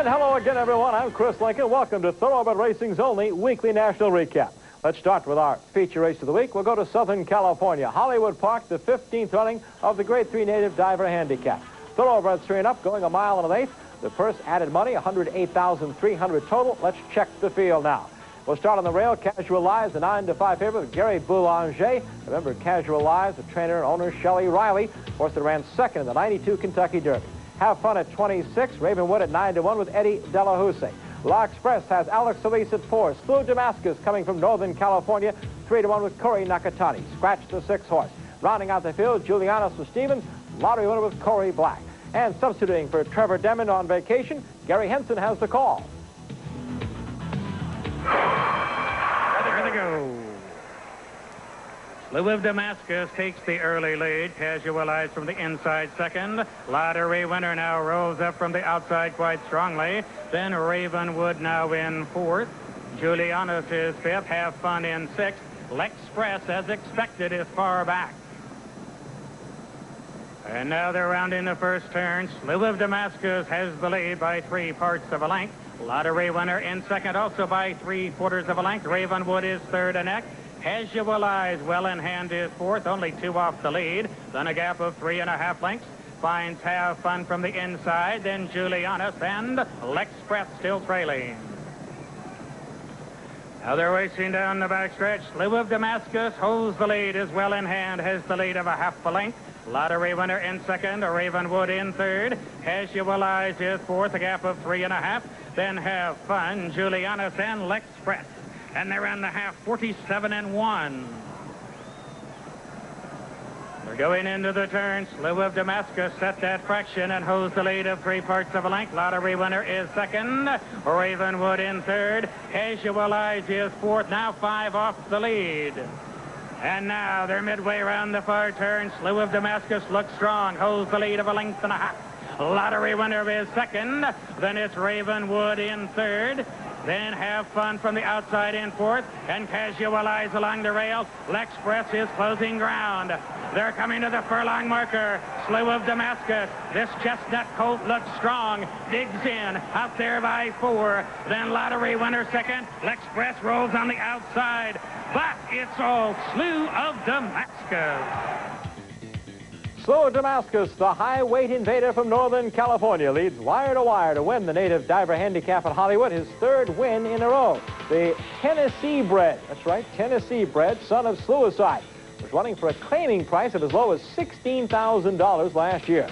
And hello again, everyone. I'm Chris Lincoln. Welcome to Thoroughbred Racing's only weekly national recap. Let's start with our feature race of the week. We'll go to Southern California, Hollywood Park, the 15th running of the Grade 3 Native Diver Handicap. Thoroughbreds 3 and up, going a mile and an eighth. The purse added money, $108,300 total. Let's check the field now. We'll start on the rail. Casual Lives, the 9-5 favorite with Gary Boulanger. Remember, Casual Lives, the trainer and owner Shelley Riley. Horse that ran second in the 92 Kentucky Derby. Have Fun at 26. Ravenwood at 9-1 with Eddie Delahousse. La Express has Alex Solis at 4. Slew Damascus coming from Northern California, 3-1 with Corey Nakatani. Scratch the 6 horse. Rounding out the field, Julianus with Stevens. Lottery winner with Corey Black. And substituting for Trevor Demond on vacation, Gary Henson has the call. Here they go. Slew of Damascus takes the early lead. Casual Eyes from the inside second. Lottery winner now rolls up from the outside quite strongly. Then Ravenwood now in fourth. Julianus is fifth. Have Fun in sixth. L'Express, as expected, is far back. And now they're rounding the first turn. Slew of Damascus has the lead by 3/4 of a length. Lottery winner in second, also by 3/4 of a length. Ravenwood is third and next. Casual Eyes, well in hand, is fourth, only 2 off the lead. Then a gap of 3.5 lengths. Finds Have Fun from the inside. Then Julianus and L'Express still trailing. Now they're racing down the backstretch. Slew of Damascus holds the lead, is well in hand, has the lead of a 1/2 length. Lottery winner in second, Ravenwood in third. Casual Eyes is fourth, a gap of 3.5. Then Have Fun, Julianus, and L'Express. And they're on the half, 47-1. They're going into the turn. Slew of Damascus set that fraction and holds the lead of 3/4 of a length. Lottery winner is second. Ravenwood in third. Casual Eyes is fourth, now 5 off the lead. And now they're midway around the far turn. Slew of Damascus looks strong, holds the lead of 1.5 lengths. Lottery winner is second. Then it's Ravenwood in third. Then Have Fun from the outside in fourth. And Casual Eyes along the rails. L'Express is closing ground. They're coming to the furlong marker. Slew of Damascus. This chestnut colt looks strong. Digs in. Out there by 4. Then Lottery winner second. L'Express rolls on the outside. But it's all Slew of Damascus. Slew of Damascus, the high-weight invader from Northern California, leads wire to wire to win the Native Diver Handicap at Hollywood, his 3rd win in a row. The Tennessee bred, that's right, Tennessee bred, son of Suicide, was running for a claiming price of as low as $16,000 last year.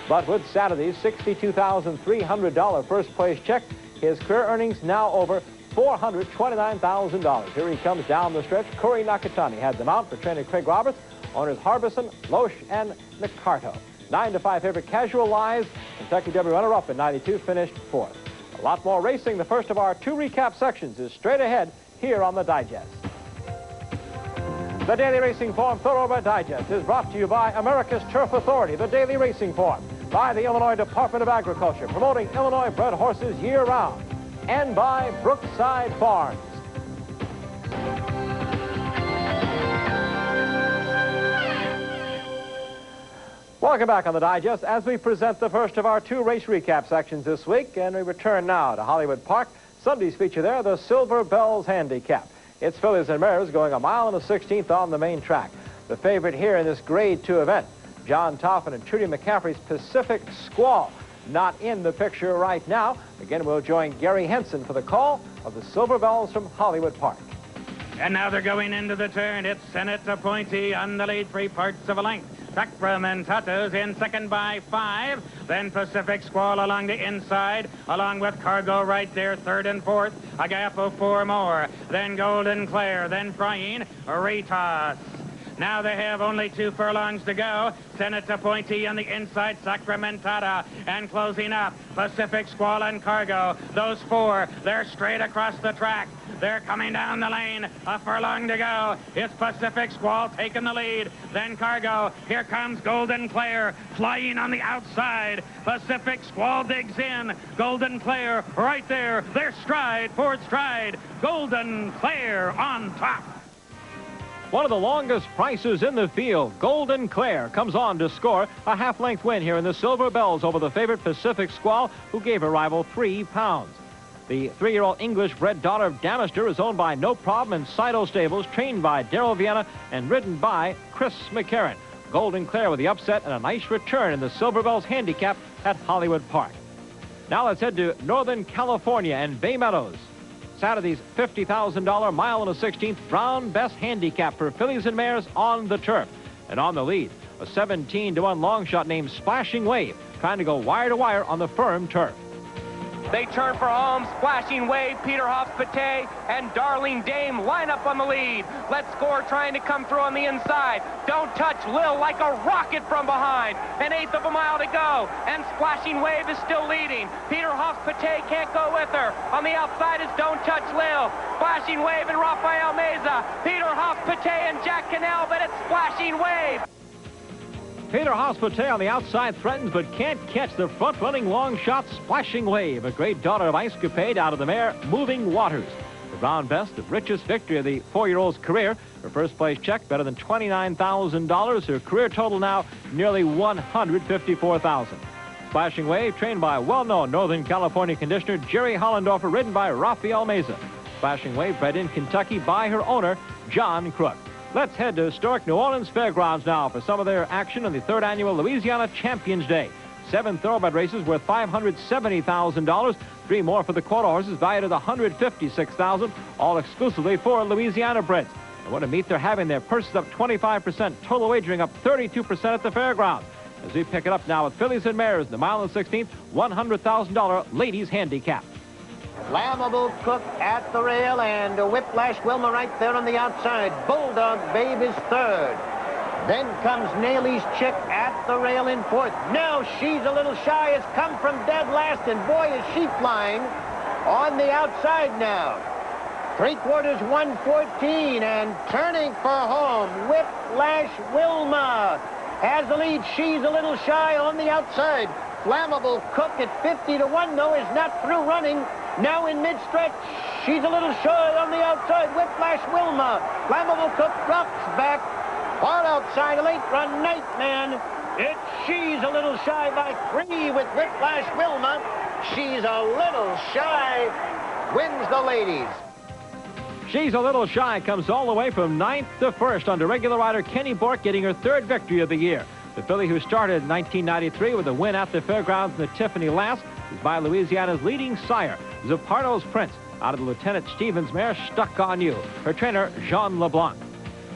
But with Saturday's $62,300 first-place check, his career earnings now over $429,000. Here he comes down the stretch. Corey Nakatani had them out for trainer Craig Roberts. Owners Harbison, Loesch, and Nicarto. 9-5 favorite Casual Lives. Kentucky Derby runner-up in 92, finished 4th. A lot more racing. The first of our 2 recap sections is straight ahead here on the Digest. The Daily Racing Form Thoroughbred Digest is brought to you by America's Turf Authority, the Daily Racing Form, by the Illinois Department of Agriculture, promoting Illinois-bred horses year-round, and by Brookside Farms. Welcome back on the Digest as we present the first of our 2 race recap sections this week, and we return now to Hollywood Park. Sunday's feature there, the Silver Bells Handicap. It's fillies and mares going a mile and a 16th on the main track. The favorite here in this Grade 2 event, John Toffin and Trudy McCaffrey's Pacific Squall, not in the picture right now. Again, we'll join Gary Henson for the call of the Silver Bells from Hollywood Park. And now they're going into the turn. It's Senate Appointee on the lead, 3/4 of a length. Sacramentatos in second by 5. Then Pacific Squall along the inside, along with Cargo right there, 3rd and 4th. A gap of 4 more. Then Golden Claire, then Frying, Ritas. Now they have only 2 furlongs to go. Senate Appointee on the inside, Sacramentata. And closing up, Pacific Squall and Cargo. Those 4, they're straight across the track. They're coming down the lane. A furlong to go. It's Pacific Squall taking the lead. Then Cargo. Here comes Golden Claire flying on the outside. Pacific Squall digs in. Golden Claire right there. Their stride, 4th stride. Golden Claire on top. One of the longest prices in the field, Golden Claire, comes on to score a half-length win here in the Silver Bells over the favorite Pacific Squall, who gave her rival 3 pounds. The 3-year-old English-bred daughter of Damister is owned by No Problem and Sido Stables, trained by Daryl Vienna and ridden by Chris McCarran. Golden Claire with the upset and a nice return in the Silver Bells handicap at Hollywood Park. Now let's head to Northern California and Bay Meadows. Saturday's $50,000 mile and a 16th Brown Best handicap for fillies and mares on the turf. And on the lead, a 17-1 long shot named Splashing Wave, trying to go wire to wire on the firm turf. They turn for home. Splashing Wave, Peter Hoff-Pate, and Darling Dame line up on the lead. Let's Score trying to come through on the inside. Don't Touch Lil like a rocket from behind. An 1/8 of a mile to go, and Splashing Wave is still leading. Peter Hoff-Pate can't go with her. On the outside is Don't Touch Lil. Splashing Wave and Rafael Meza. Peter Hoff-Pate and Jack Cannell, but it's Splashing Wave. Peter Hoff-Pate on the outside threatens but can't catch the front-running long shot Splashing Wave, a great daughter of Ice Capade out of the mare Moving Waters. The Brown Best, the richest victory of the 4-year-old's career. Her first place check better than $29,000. Her career total now nearly $154,000. Splashing Wave, trained by well-known Northern California conditioner Jerry Hollendorfer, ridden by Rafael Meza. Splashing Wave bred in Kentucky by her owner, John Crook. Let's head to historic New Orleans Fairgrounds now for some of their action on the 3rd annual Louisiana Champions Day. 7 thoroughbred races worth $570,000. 3 more for the quarter horses valued at $156,000, all exclusively for Louisiana breds. And what a meet they're having there. Purses up 25%, total wagering up 32% at the fairgrounds. As we pick it up now with fillies and mares, the mile and 16th, $100,000 ladies handicap. Flammable Cook at the rail, and Whiplash Wilma right there on the outside. Bulldog Babe is 3rd. Then comes Nailey's Chick at the rail in 4th. Now She's a Little Shy has come from dead last, and boy is she flying on the outside now. 3/4 114, and turning for home, Whiplash Wilma has the lead. She's a Little Shy on the outside. Flammable Cook at 50-1, though, is not through running. Now in mid-stretch, She's a Little Shy on the outside. Whiplash Wilma. Flammable Cook drops back. Far outside, a late-run Nightman. It's She's a Little Shy by 3 with Whiplash Wilma. She's a Little Shy wins the ladies. She's a Little Shy comes all the way from 9th to 1st under regular rider Kenny Bork, getting her 3rd victory of the year. The filly who started in 1993 with a win at the fairgrounds in the Tiffany Last is by Louisiana's leading sire, Zapardo's Prince, out of the Lieutenant Stevens mare Stuck on You, her trainer Jean LeBlanc.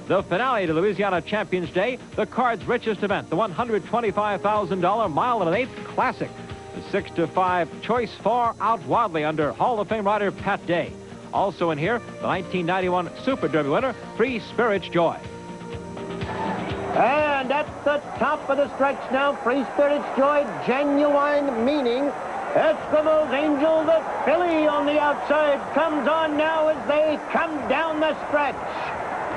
The finale to Louisiana Champions Day, the card's richest event, the $125,000 mile and an 1/8 Classic. The 6-5 choice far out wildly under Hall of Fame rider Pat Day. Also in here, the 1991 Super Derby winner, Free Spirits Joy. And at the top of the stretch now, Free Spirits Joy, Genuine Meaning. Eskimo's Angel, the filly on the outside, comes on now as they come down the stretch.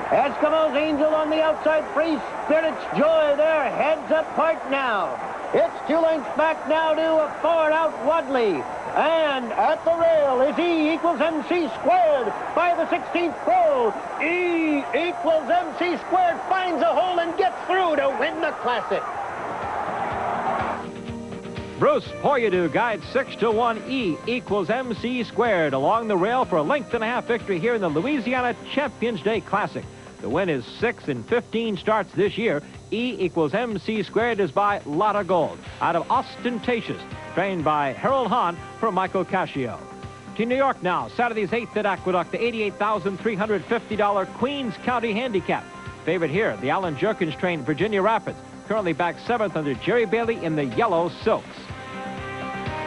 Eskimo's Angel on the outside, Free Spirits Joy, their heads apart now. It's 2 lengths back now to a far out Wadley. And at the rail is E equals MC squared by the 16th pole. E equals MC squared finds a hole and gets through to win the Classic. Bruce Poyadu guides 6-1 E equals MC squared along the rail for a 1.5 victory here in the Louisiana Champions Day Classic. The win is 6 in 15 starts this year. E equals MC squared is by Lotta Gold out of Ostentatious, trained by Harold Hahn for Michael Cascio. To New York now, Saturday's 8th at Aqueduct, the $88,350 Queens County Handicap. Favorite here, the Alan Jerkins trained Virginia Rapids, currently back 7th under Jerry Bailey in the yellow silks.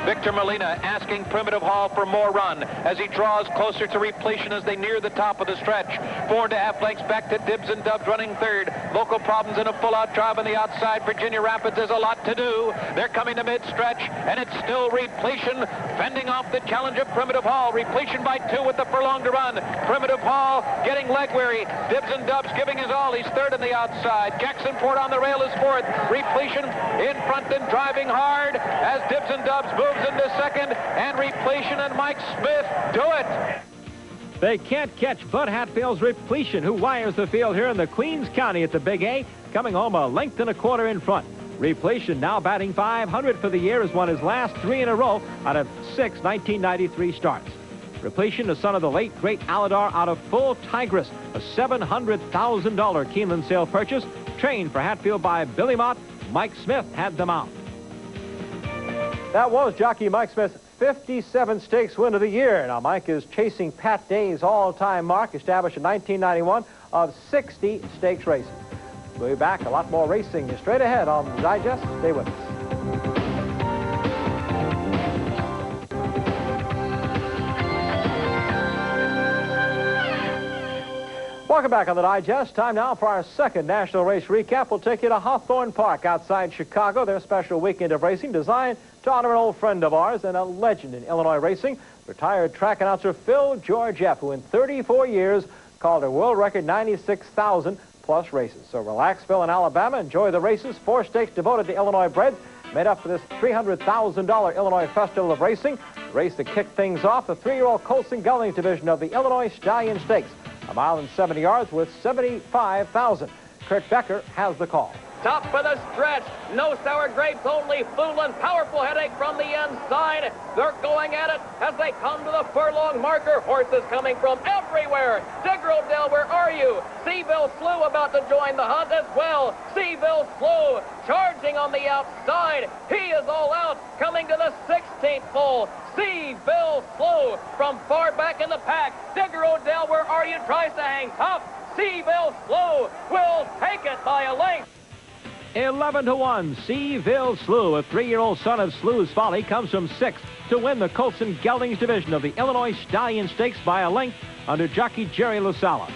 Victor Molina asking Primitive Hall for more run as he draws closer to repletion as they near the top of the stretch. 4.5 lengths back to Dibs and Dubs running 3rd. Local Problems in a full-out drive on the outside. Virginia Rapids has a lot to do. They're coming to mid-stretch, and it's still repletion fending off the challenge of Primitive Hall. Repletion by 2 with the furlong to run. Primitive Hall getting leg weary. Dibs and Dubs giving his all. He's 3rd on the outside. Jackson Ford on the rail is 4th. Repletion in front and driving hard as Dibs and Dubs moves into 2nd, and Repletion and Mike Smith do it. They can't catch Bud Hatfield's Repletion, who wires the field here in the Queens County at the Big A, coming home a length and a quarter in front. Repletion now batting .500 for the year, has won his last 3 in a row out of 6 1993 starts. Repletion, the son of the late, great Aladar out of Full Tigress, a $700,000 Keeneland sale purchase, trained for Hatfield by Billy Mott. Mike Smith had them out. That was jockey Mike Smith's 57 stakes win of the year. Now, Mike is chasing Pat Day's all-time mark, established in 1991, of 60 stakes races. We'll be back. A lot more racing straight ahead on the Digest. Stay with us. Welcome back on the Digest. Time now for our second national race recap. We'll take you to Hawthorne Park outside Chicago. Their special weekend of racing designed to honor an old friend of ours and a legend in Illinois racing, retired track announcer Phil Georgieff, who in 34 years called a world record 96,000 plus races. So relax, Phil, in Alabama. Enjoy the races. 4 stakes devoted to Illinois breds made up for this $300,000 Illinois Festival of Racing. The race that kicked things off, the 3-year-old Colts and Geldings division of the Illinois Stallion Stakes. 1 mile and 70 yards with 75,000. Kurt Becker has the call. Top of the stretch. No sour grapes, only Foolin'. Powerful headache from the inside. They're going at it as they come to the furlong marker. Horses coming from everywhere. Digger Odell, where are you? Seville Slew about to join the hunt as well. Seville Slew charging on the outside. He is all out, coming to the 16th pole. Seville Slew from far back in the pack. Digger Odell, where are you? Tries to hang tough. Seville Slew will take it by a length. 11-1, Seville Slew, a 3-year-old son of Slew's Folly, comes from 6th to win the Colts and Geldings division of the Illinois Stallion Stakes by a length under jockey Jerry LaSala.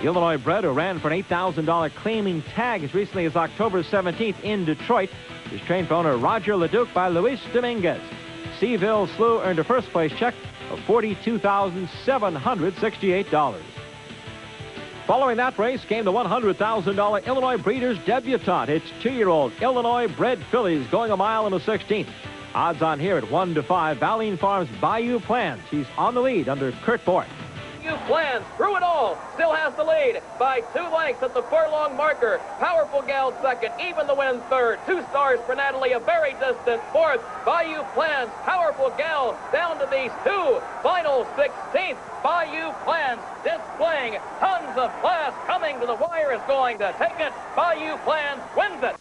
The Illinois bred, who ran for an $8,000 claiming tag as recently as October 17th in Detroit, is trained for owner Roger Leduc by Luis Dominguez. Seville Slew earned a first-place check of $42,768. Following that race came the $100,000 Illinois Breeders' Debutante. It's 2-year-old Illinois bred fillies going 1 mile and a 16th. Odds on here at 1-5. Valine Farms' Bayou Plans. He's on the lead under Kurt Bork. Bayou Plans through it all. Still has the lead by 2 lengths at the furlong marker. Powerful Gal second. Even the Wind third. 2 stars for Natalie, a very distant fourth. Bayou Plans, Powerful Gal down to these 2. Final 16th. Bayou Plans displaying tons of class. Coming to the wire is going to take it. Bayou Plans wins it.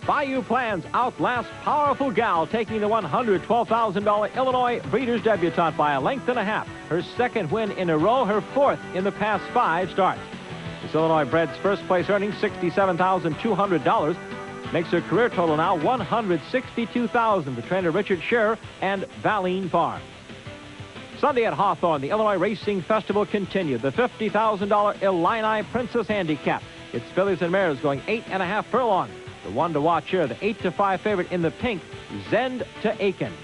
Bayou Plans outlasts Powerful Gal, taking the $112,000 Illinois Breeders' Debutante by a length and a half. Her 2nd win in a row, her 4th in the past 5 starts. This Illinois bred's first place earnings $67,200. Makes her career total now $162,000 for trainer Richard Scherer and Valine Farms. Sunday at Hawthorne, the Illinois Racing Festival continued. The $50,000 Illini Princess Handicap. Its fillies and mares going 8.5 furlongs. The one to watch here, the 8-5 favorite in the pink, Zend to Aiken.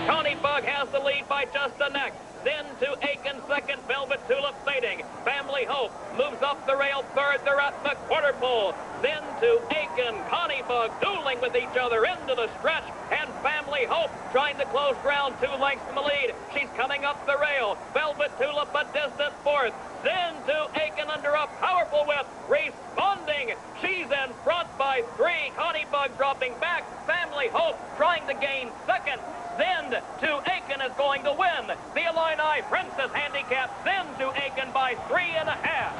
Connie Bug has the lead by just a neck. Then to Aiken, second. Velvet Tulip fading. Family Hope moves up the rail, third. They're at the quarter pole. Then to Aiken, Connie Bug dueling with each other into the stretch. And Family Hope trying to close ground 2 lengths from the lead. She's coming up the rail. Velvet Tulip a distant fourth. Then to Aiken under a powerful whip. Responding. She's in front by 3. Connie Bug dropping back. Family Hope trying to gain second. Zend to Aiken is going to win the Illini Princess Handicap. Zend to Aiken by 3.5.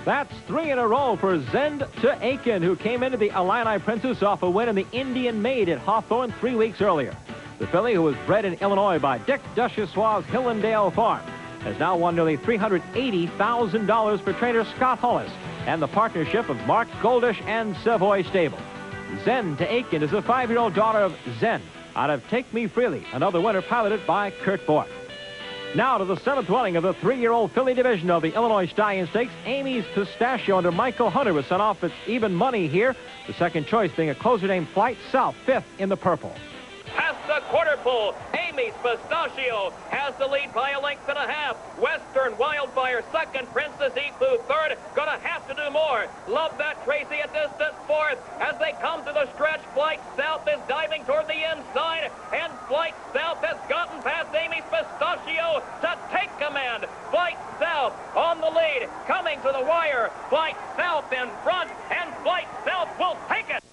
That's 3 in a row for Zend to Aiken, who came into the Illini Princess off a win in the Indian Maid at Hawthorne 3 weeks earlier. The filly, who was bred in Illinois by Dick Duchessois' Hillendale Farm, has now won nearly $380,000 for trainer Scott Hollis and the partnership of Mark Goldish and Savoy Stable. Zend to Aiken is the 5-year-old daughter of Zend out of Take Me Freely, another winner piloted by Kurt Bork. Now to the 7th running of the 3-year-old filly division of the Illinois Stallion Stakes. Amy's Pistachio under Michael Hunter was sent off its even money here. The second choice being a closer named Flight South, 5th in the purple. Past the quarter pole, Amy's Pistachio has the lead by a length and a half. Western Wildfire second, Princess Ipu third. Gonna have to do more. Love That Tracy a distant fourth. As they come to the stretch, Flight South is diving toward the inside, and Flight South has gotten past Amy's Pistachio to take the wire. Flight South in front, and Flight South will take it.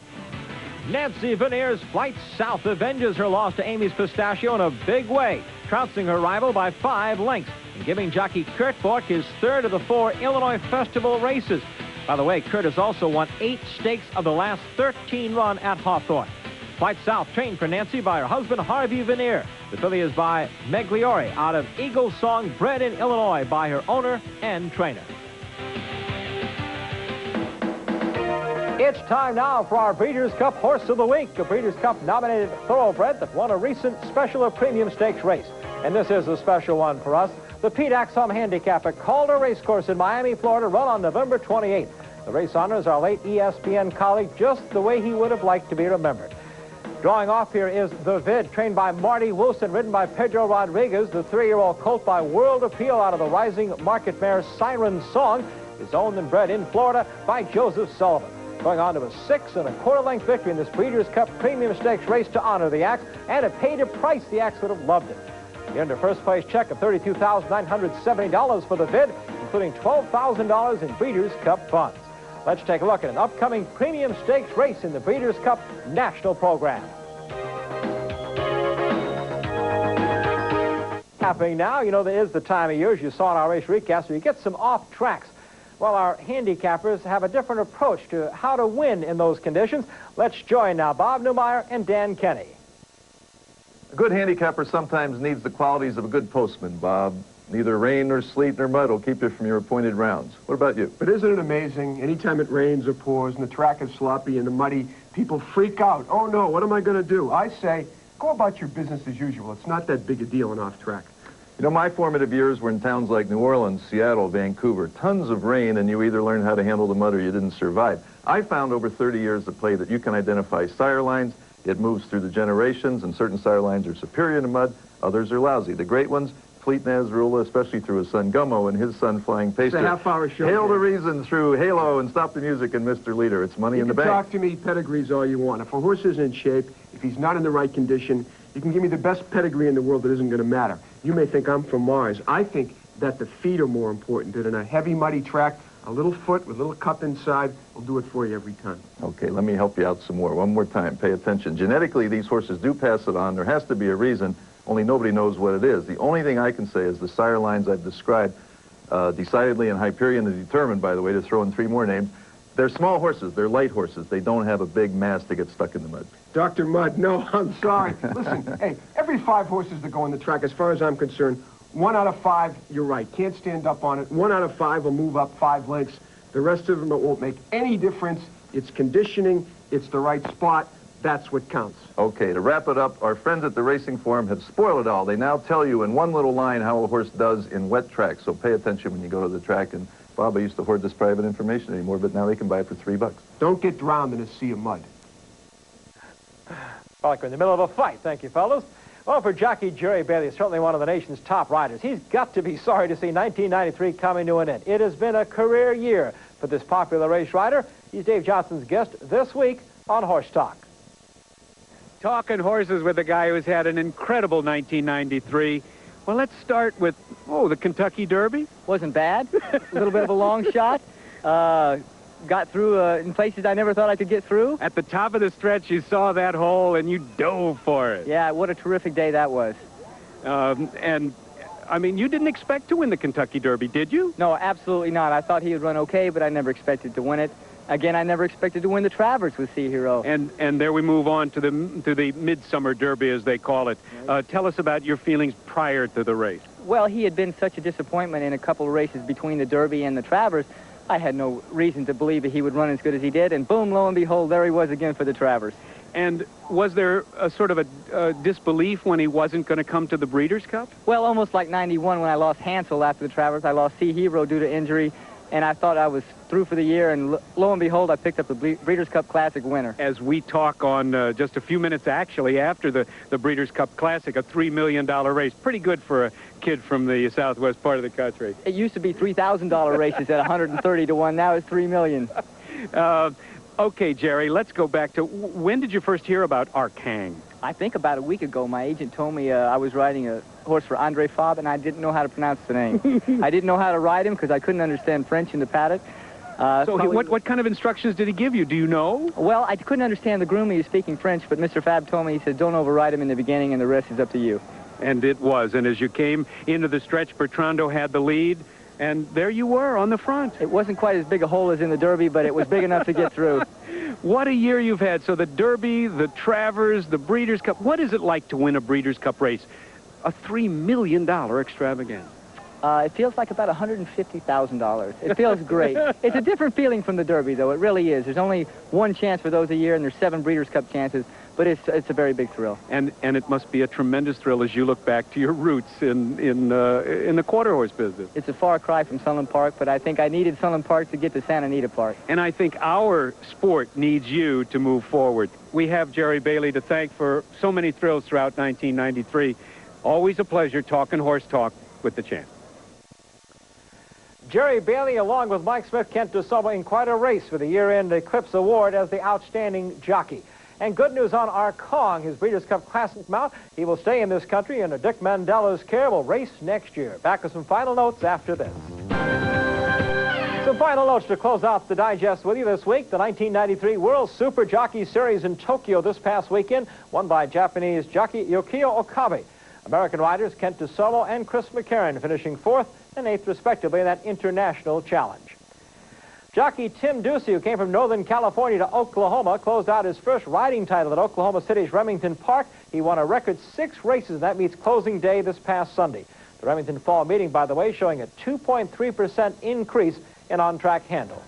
Nancy Veneer's Flight South avenges her loss to Amy's Pistachio in a big way, trouncing her rival by 5 lengths and giving jockey Kurt Bork his third of the 4 Illinois Festival races. By the way, Kurt has also won 8 stakes of the last 13 run at Hawthorne. Flight South trained for Nancy by her husband Harvey Veneer. The filly is by Megliore out of Eagle Song, bred in Illinois by her owner and trainer. It's time now for our Breeders' Cup Horse of the Week, a Breeders' Cup nominated thoroughbred that won a recent special or premium stakes race. And this is a special one for us. The Pete Axum Handicap at Calder Racecourse in Miami, Florida, run on November 28th. The race honors our late ESPN colleague just the way he would have liked to be remembered. Drawing off here is The Vid, trained by Marty Wilson, ridden by Pedro Rodriguez. The 3-year-old colt by World Appeal out of the Rising Market mare Siren Song is owned and bred in Florida by Joseph Sullivan. Going on to a 6 1/4 length victory in this Breeders' Cup Premium Stakes race to honor the Axe, and it paid a price the Axe would have loved it. He earned a first-place check of $32,970 for The Vid, including $12,000 in Breeders' Cup funds. Let's take a look at an upcoming Premium Stakes race in the Breeders' Cup National Program. Happening now, you know, there is the time of year, as you saw in our race recast, where you get some off tracks. Well, our handicappers have a different approach to how to win in those conditions. Let's join now Bob Newmeyer and Dan Kenny. A good handicapper sometimes needs the qualities of a good postman, Bob. Neither rain nor sleet nor mud will keep you from your appointed rounds. What about you? But isn't it amazing? Anytime it rains or pours and the track is sloppy and muddy, people freak out. Oh, no, what am I going to do? I say, go about your business as usual. It's not that big a deal in off track. You know, my formative years were in towns like New Orleans, Seattle, Vancouver. Tons of rain, and you either learned how to handle the mud or you didn't survive. I found over 30 years of play that you can identify sire lines. It moves through the generations, and certain sire lines are superior to mud, others are lousy. The great ones, Fleet Nasrullah, especially through his son Gummo and his son Flying Pacer. It's a half-hour show. Hail the Reason through Halo and Stop the Music and Mr. Leader. It's money in the bank. You can talk to me pedigrees all you want. If a horse isn't in shape, if he's not in the right condition, you can give me the best pedigree in the world that isn't going to matter. You may think I'm from Mars. I think that the feet are more important. That in a heavy, muddy track, a little foot with a little cup inside will do it for you every time. Okay, let me help you out some more. One more time. Pay attention. Genetically, these horses do pass it on. There has to be a reason, only nobody knows what it is. The only thing I can say is the sire lines I've described, decidedly in Hyperion and Determined, by the way, to throw in 3 more names, they're small horses. They're light horses. They don't have a big mass to get stuck in the mud. Dr. Mudd, no, I'm sorry. Listen, hey, every 5 horses that go on the track, as far as I'm concerned, 1 out of 5, you're right, can't stand up on it. 1 out of 5 will move up 5 lengths. The rest of them, it won't make any difference. It's conditioning. It's the right spot. That's what counts. Okay, to wrap it up, our friends at the Racing Forum have spoiled it all. They now tell you in one little line how a horse does in wet tracks, so pay attention when you go to the track. And Bob, I used to hoard this private information anymore, but now they can buy it for $3. Don't get drowned in a sea of mud. Well, like we're in the middle of a fight. Thank you, fellas. Well, for jockey Jerry Bailey, certainly one of the nation's top riders. He's got to be sorry to see 1993 coming to an end. It has been a career year for this popular race rider. He's Dave Johnson's guest this week on Horse Talk. Talking horses with a guy who's had an incredible 1993. Well, let's start with, the Kentucky Derby. Wasn't bad. A little bit of a long shot. Got through in places I never thought I could get through. At the top of the stretch, you saw that hole, and you dove for it. Yeah, what a terrific day that was. And, I mean, you didn't expect to win the Kentucky Derby, did you? No, absolutely not. I thought he would run okay, but I never expected to win it. Again, I never expected to win the Travers with Sea Hero. And there we move on to the Midsummer Derby, as they call it. Tell us about your feelings prior to the race. Well, he had been such a disappointment in a couple of races between the Derby and the Travers. I had no reason to believe that he would run as good as he did, and boom, lo and behold, there he was again for the Travers. And was there a sort of a disbelief when he wasn't going to come to the Breeders' Cup? Well, almost like 91 when I lost Hansel after the Travers. I lost Sea Hero due to injury, and I thought I was through for the year, and lo and behold, I picked up the Breeders' Cup Classic winner. As we talk on just a few minutes, actually, after the Breeders' Cup Classic, a $3 million race. Pretty good for a kid from the southwest part of the country. It used to be $3,000 races at 130 to 1. Now it's $3 million. Okay, Jerry, let's go back to, when did you first hear about Arkang? I think about a week ago, my agent told me I was riding a horse for Andre Fabre, and I didn't know how to pronounce the name. I didn't know how to ride him because I couldn't understand French in the paddock. What kind of instructions did he give you? Do you know? Well, I couldn't understand the groom. He was speaking French, but Mr. Fabre told me, he said, don't override him in the beginning, and the rest is up to you. And it was. And as you came into the stretch, Bertrando had the lead, and there you were on the front. It wasn't quite as big a hole as in the Derby, but it was big enough to get through. What a year you've had. So the Derby, the Travers, the Breeders' Cup. What is it like to win a Breeders' Cup race? A $3 million extravaganza. It feels like about $150,000. It feels great. It's a different feeling from the Derby, though. It really is. There's only one chance for those a year, and there's 7 Breeders' Cup chances, but it's a very big thrill. And it must be a tremendous thrill as you look back to your roots in the quarter horse business. It's a far cry from Sunland Park, but I think I needed Sunland Park to get to Santa Anita Park. And I think our sport needs you to move forward. We have Jerry Bailey to thank for so many thrills throughout 1993. Always a pleasure talking horse talk with the champ. Jerry Bailey, along with Mike Smith, Kent DeSoma, in quite a race for the year-end Eclipse Award as the outstanding jockey. And good news on our Kong, his Breeders' Cup Classic mount. He will stay in this country under Dick Mandela's care. Will race next year. Back with some final notes after this. Some final notes to close out the digest with you this week. The 1993 World Super Jockey Series in Tokyo this past weekend, won by Japanese jockey Yukio Okabe. American riders Kent DeSoma and Chris McCarron finishing 4th and 8th respectively in that international challenge. Jockey Tim Ducey, who came from Northern California to Oklahoma, closed out his first riding title at Oklahoma City's Remington Park. He won a record 6 races. That meets closing day this past Sunday. The Remington Fall meeting, by the way, showing a 2.3% increase in on-track handle.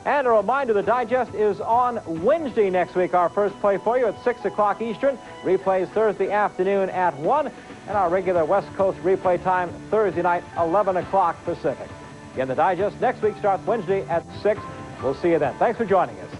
And a reminder, the digest is on Wednesday next week. Our first play for you at 6 o'clock Eastern. Replays Thursday afternoon at 1. And our regular West Coast replay time Thursday night, 11 o'clock Pacific. Again, the digest next week starts Wednesday at 6. We'll see you then. Thanks for joining us.